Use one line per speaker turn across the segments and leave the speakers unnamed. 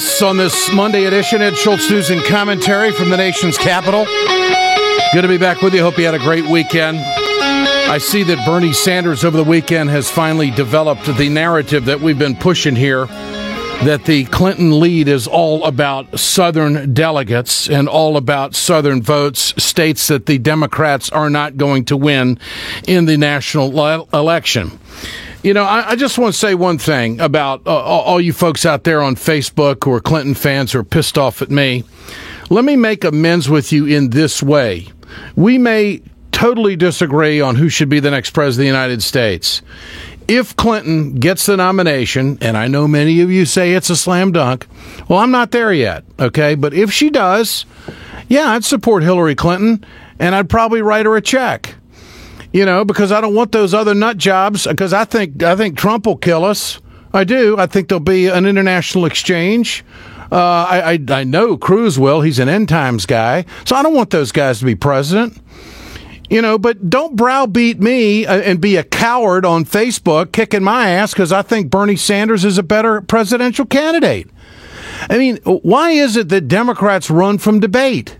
this on this Monday edition. Ed Schultz News and Commentary from the nation's capital. Good to be back with you. Hope you had a great weekend. I see that Bernie Sanders over the weekend has finally developed the narrative that we've been pushing here, that the Clinton lead is all about Southern delegates and all about Southern votes, states that the Democrats are not going to win in the national election. You know, I just want to say one thing about all you folks out there on Facebook who are Clinton fans who are pissed off at me. Let me make amends with you in this way. We may totally disagree on who should be the next president of the United States. If Clinton gets the nomination, and I know many of you say it's a slam dunk, well, I'm not there yet, okay? But if she does, yeah, I'd support Hillary Clinton, and I'd probably write her a check. You know, because I don't want those other nut jobs, because I think Trump will kill us. I do. I think there'll be an international exchange. I know Cruz will. He's an end times guy. So I don't want those guys to be president. You know, but don't browbeat me and be a coward on Facebook kicking my ass because I think Bernie Sanders is a better presidential candidate. I mean, why is it that Democrats run from debate?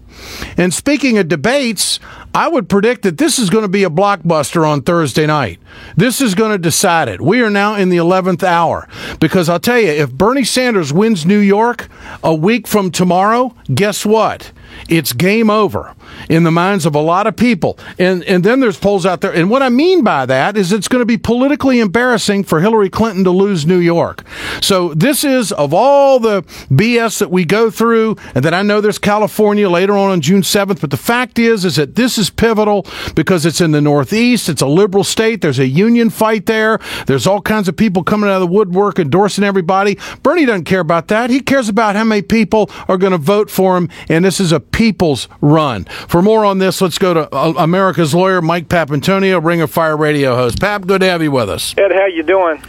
And speaking of debates, I would predict that this is going to be a blockbuster on Thursday night. This is going to decide it. We are now in the 11th hour. Because I'll tell you, if Bernie Sanders wins New York a week from tomorrow, guess what? It's game over in the minds of a lot of people. And then there's polls out there. And what I mean by that is it's going to be politically embarrassing for Hillary Clinton to lose New York. So this is, of all the BS that we go through, and that I know there's California later on June 7th, but the fact is that this is pivotal because it's in the Northeast. It's a liberal state. There's a union fight there. There's all kinds of people coming out of the woodwork endorsing everybody. Bernie doesn't care about that. He cares about how many people are going to vote for him, and this is a people's run. For more on this, let's go to America's lawyer, Mike Papantonio, Ring of Fire radio host. Pap, good to have you with us.
Ed, how you doing?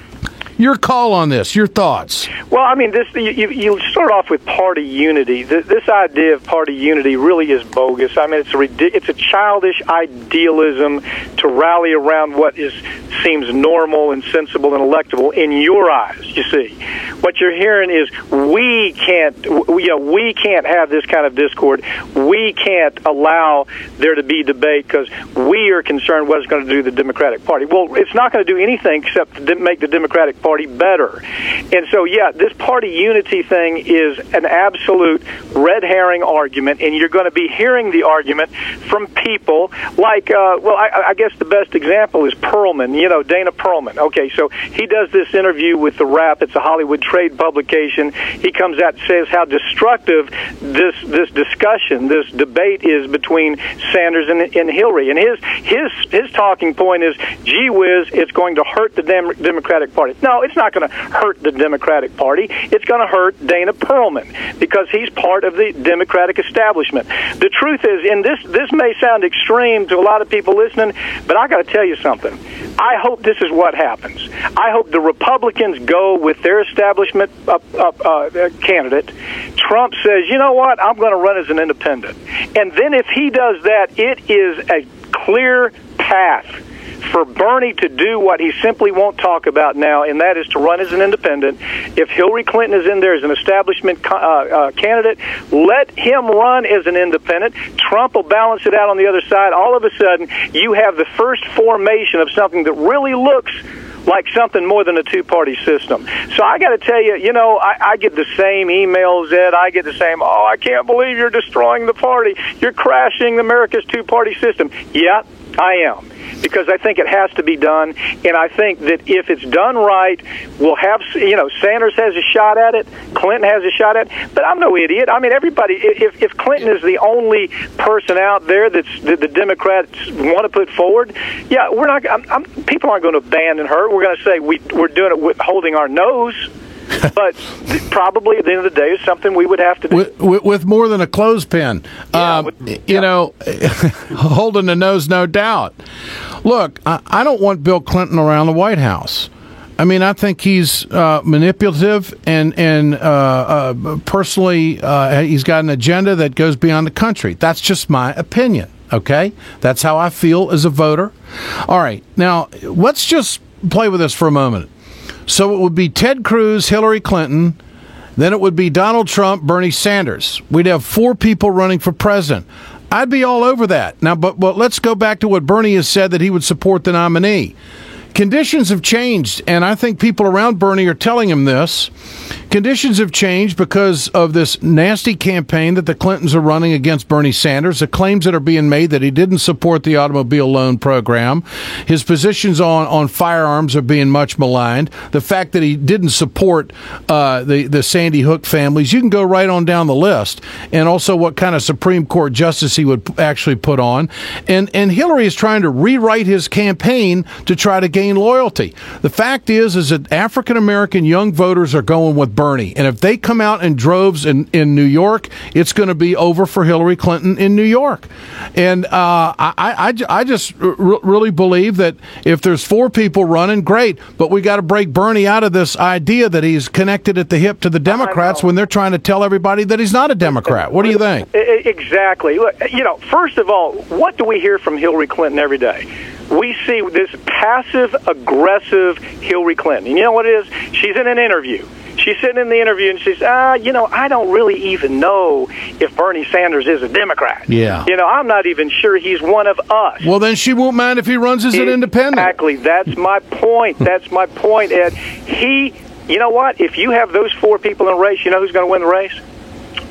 Your call on this, your thoughts.
Well, I mean, you start off with party unity. This idea of party unity really is bogus. I mean, it's a childish idealism to rally around what seems normal and sensible and electable in your eyes. You see, what you're hearing is we can't have this kind of discord. We can't allow there to be debate because we are concerned what it's going to do to the Democratic Party. Well, it's not going to do anything except to make the Democratic Party better. And so, yeah, this party unity thing is an absolute red herring argument, and you're going to be hearing the argument from people like, I guess the best example is Perlman, Dana Perlman. Okay, so he does this interview with The Wrap. It's a Hollywood trade publication. He comes out and says how destructive this discussion, this debate is between Sanders and Hillary. And his talking point is, gee whiz, it's going to hurt the Democratic Party. No, it's not going to hurt the Democratic Party. It's going to hurt Dana Perlman because he's part of the Democratic establishment. The truth is, and this may sound extreme to a lot of people listening, but I got to tell you something. I hope this is what happens. I hope the Republicans go with their establishment candidate. Trump says, you know what, I'm going to run as an independent. And then if he does that, it is a clear path for Bernie to do what he simply won't talk about now, and that is to run as an independent. If Hillary Clinton is in there as an establishment candidate, let him run as an independent. Trump will balance it out on the other side. All of a sudden, you have the first formation of something that really looks like something more than a two-party system. So I got to tell you, I get the same emails, Ed. I get the same, I can't believe you're destroying the party. You're crashing America's two-party system. Yeah, I am. Because I think it has to be done, and I think that if it's done right, we'll have, Sanders has a shot at it, Clinton has a shot at it, but I'm no idiot. I mean, everybody, if Clinton is the only person out there that the Democrats want to put forward, yeah, we're not. People aren't going to abandon her. We're going to say we're doing it with holding our nose. But probably at the end of the day, it's something we would have to do.
With more than a clothespin. Holding the nose, no doubt. Look, I don't want Bill Clinton around the White House. I mean, I think he's manipulative and personally he's got an agenda that goes beyond the country. That's just my opinion, okay? That's how I feel as a voter. All right, now let's just play with this for a moment. So it would be Ted Cruz, Hillary Clinton, then it would be Donald Trump, Bernie Sanders. We'd have 4 people running for president. I'd be all over that. Now, but let's go back to what Bernie has said, that he would support the nominee. Conditions have changed, and I think people around Bernie are telling him this. Conditions have changed because of this nasty campaign that the Clintons are running against Bernie Sanders, the claims that are being made that he didn't support the automobile loan program. His positions on firearms are being much maligned. The fact that he didn't support the Sandy Hook families. You can go right on down the list. And also what kind of Supreme Court justice he would actually put on. And Hillary is trying to rewrite his campaign to try to gain loyalty. The fact is that African-American young voters are going with Bernie. And if they come out in droves in New York, it's going to be over for Hillary Clinton in New York. And I just really believe that if there's 4 people running, great. But we got to break Bernie out of this idea that he's connected at the hip to the Democrats when they're trying to tell everybody that he's not a Democrat. What do you think?
Exactly. Look, first of all, what do we hear from Hillary Clinton every day? We see this passive-aggressive Hillary Clinton. And you know what it is? She's in an interview. She's sitting in the interview and she says, I don't really even know if Bernie Sanders is a Democrat.
Yeah.
I'm not even sure he's one of us.
Well, then she won't mind if he runs as an independent.
Exactly. That's my point. That's my point, Ed. You know what? If you have those 4 people in a race, you know who's going to win the race?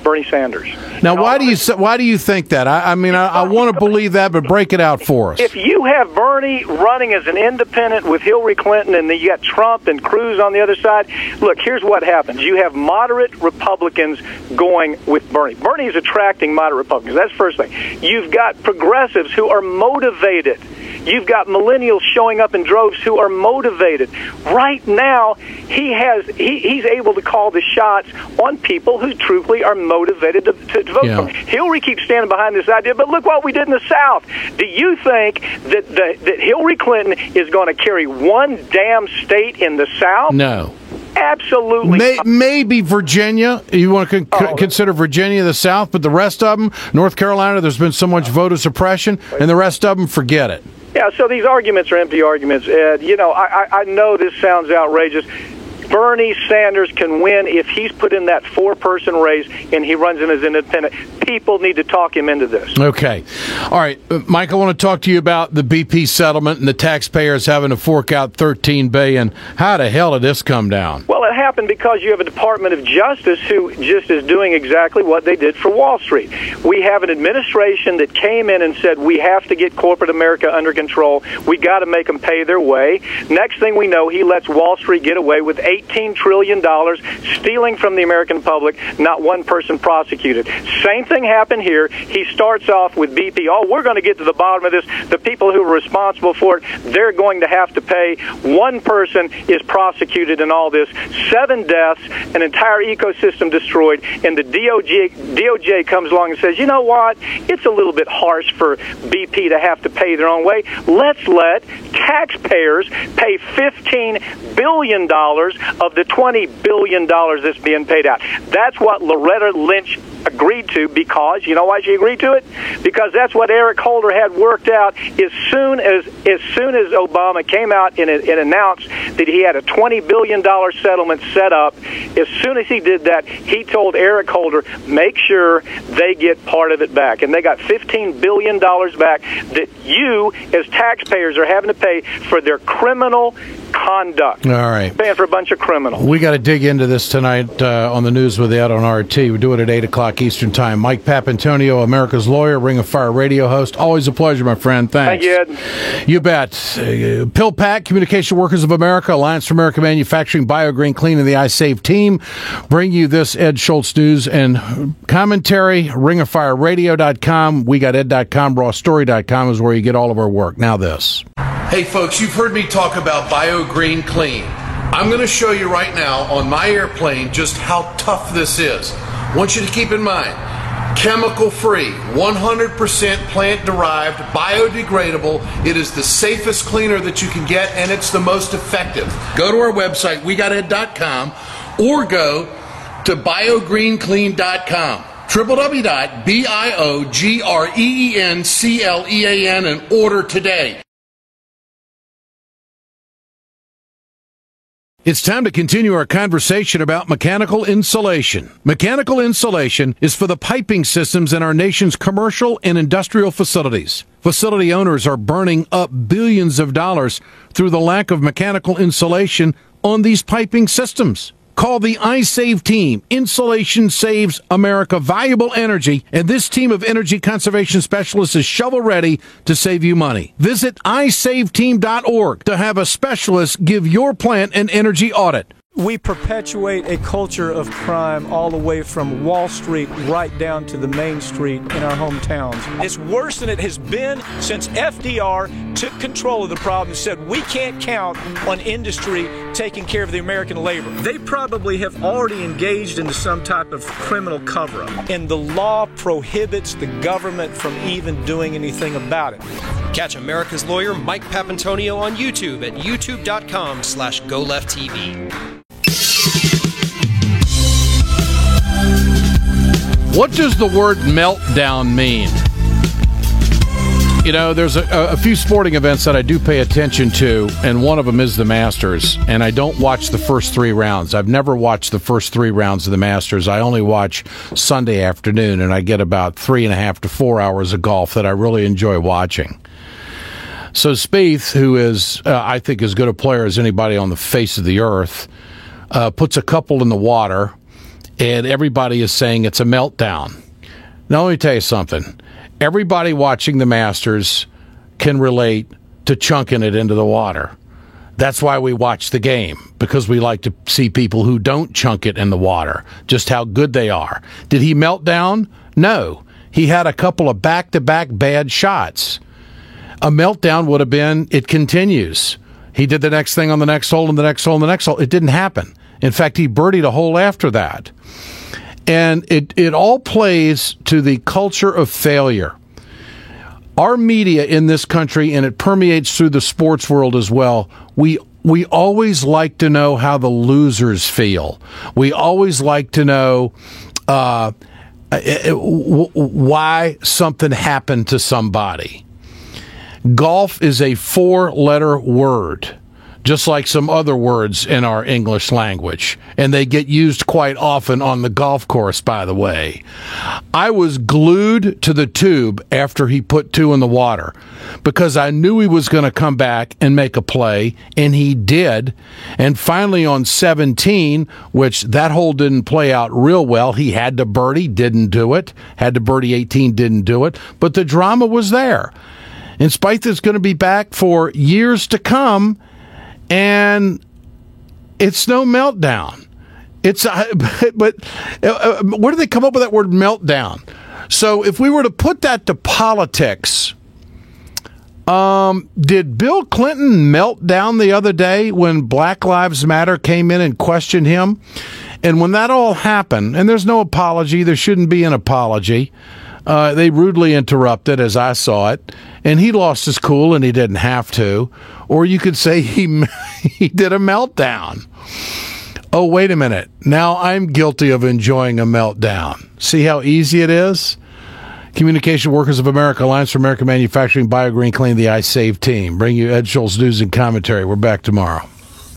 Bernie Sanders.
Now, why do you think that? I mean, I want to believe that, but break it out for us.
If you have Bernie running as an independent with Hillary Clinton, and then you got Trump and Cruz on the other side, look, here's what happens. You have moderate Republicans going with Bernie. Bernie is attracting moderate Republicans. That's the first thing. You've got progressives who are motivated. You've got millennials showing up in droves who are motivated. Right now, he's able to call the shots on people who truthfully are motivated to vote for him. Hillary keeps standing behind this idea, but look what we did in the South. Do you think that Hillary Clinton is going to carry one damn state in the South?
No.
Absolutely.
Maybe Virginia. You want to consider Virginia the South, but the rest of them, North Carolina, there's been so much voter suppression, and the rest of them, forget it.
Yeah, so these arguments are empty arguments, Ed. I know this sounds outrageous. Bernie Sanders can win if he's put in that 4-person race and he runs in as independent. People need to talk him into this.
Okay. All right. Mike, I want to talk to you about the BP settlement and the taxpayers having to fork out $13 billion. How the hell did this come down?
Well, it happened because you have a Department of Justice who just is doing exactly what they did for Wall Street. We have an administration that came in and said, we have to get corporate America under control. We got to make them pay their way. Next thing we know, he lets Wall Street get away with $18 trillion, stealing from the American public, not one person prosecuted. Same thing happened here. He starts off with BP. Oh, we're going to get to the bottom of this. The people who are responsible for it, they're going to have to pay. One person is prosecuted in all this. 7 deaths, an entire ecosystem destroyed, and the DOJ comes along and says, you know what? It's a little bit harsh for BP to have to pay their own way. Let's let taxpayers pay $15 billion of the $20 billion that's being paid out. That's what Loretta Lynch agreed to, because you know why she agreed to it? Because that's what Eric Holder had worked out as soon as Obama came out and announced that he had a $20 billion settlement set up. As soon as he did that, he told Eric Holder, make sure they get part of it back. And they got $15 billion back that you, as taxpayers, are having to pay for their criminal conduct.
All right.
Paying for a bunch of criminals.
We got to dig into this tonight on the News with Ed on RT. We do it at 8 o'clock Eastern Time. Mike Papantonio, America's Lawyer, Ring of Fire radio host. Always a pleasure, my friend. Thanks.
Thank you, Ed.
You bet. PillPack, Communication Workers of America, Alliance for American Manufacturing, BioGreen Clean, and the iSave team bring you this Ed Schultz news and commentary. RingofFireRadio.com, WeGotEd.com, RawStory.com is where you get all of our work. Now this. Hey, folks, you've heard me talk about BioGreen Clean. I'm going to show you right now on my airplane just how tough this is. I want you to keep in mind, chemical-free, 100% plant-derived, biodegradable. It is the safest cleaner that you can get, and it's the most effective. Go to our website, WeGotEd.com, or go to BioGreenClean.com. www.BioGreenClean and order today. It's time to continue our conversation about mechanical insulation. Mechanical insulation is for the piping systems in our nation's commercial and industrial facilities. Facility owners are burning up billions of dollars through the lack of mechanical insulation on these piping systems. Call the iSave team. Insulation saves America valuable energy, and this team of energy conservation specialists is shovel-ready to save you money. Visit iSaveTeam.org to have a specialist give your plant an energy audit.
We perpetuate a culture of crime all the way from Wall Street right down to the main street in our hometowns. It's worse than it has been since FDR took control of the problem and said we can't count on industry taking care of the American labor. They probably have already engaged into some type of criminal cover-up, and the law prohibits the government from even doing anything about it.
Catch America's lawyer Mike Papantonio on YouTube at youtube.com/GoLeftTV.
What does the word meltdown mean? You know, there's a few sporting events that I do pay attention to, and one of them is the Masters, and I don't watch the first 3 rounds. I've never watched the first 3 rounds of the Masters. I only watch Sunday afternoon, and I get about 3.5 to 4 hours of golf that I really enjoy watching. So Spieth, who is, I think, as good a player as anybody on the face of the earth, puts a couple in the water, and everybody is saying it's a meltdown. Now, let me tell you something. Everybody watching the Masters can relate to chunking it into the water. That's why we watch the game, because we like to see people who don't chunk it in the water, just how good they are. Did he melt down? No. He had a couple of back-to-back bad shots. A meltdown would have been, it continues. He did the next thing on the next hole and the next hole and the next hole. It didn't happen. In fact, he birdied a hole after that. And it all plays to the culture of failure. Our media in this country, and it permeates through the sports world as well, we always like to know how the losers feel. We always like to know why something happened to somebody. Golf is a 4-letter word, just like some other words in our English language, and they get used quite often on the golf course, by the way. I was glued to the tube after he put 2 in the water because I knew he was going to come back and make a play, and he did. And finally on 17, which that hole didn't play out real well, he had to birdie, didn't do it. Had to birdie 18, didn't do it. But the drama was there. And Spieth is going to be back for years to come, and it's no meltdown. But where do they come up with that word meltdown? So if we were to put that to politics, did Bill Clinton melt down the other day when Black Lives Matter came in and questioned him? And when that all happened, and there's no apology, there shouldn't be an apology. They rudely interrupted, as I saw it, and he lost his cool, and he didn't have to. Or you could say he did a meltdown. Oh, wait a minute. Now I'm guilty of enjoying a meltdown. See how easy it is? Communication Workers of America, Alliance for American Manufacturing, BioGreen Clean, the iSave team. Bring you Ed Schultz news and commentary. We're back tomorrow.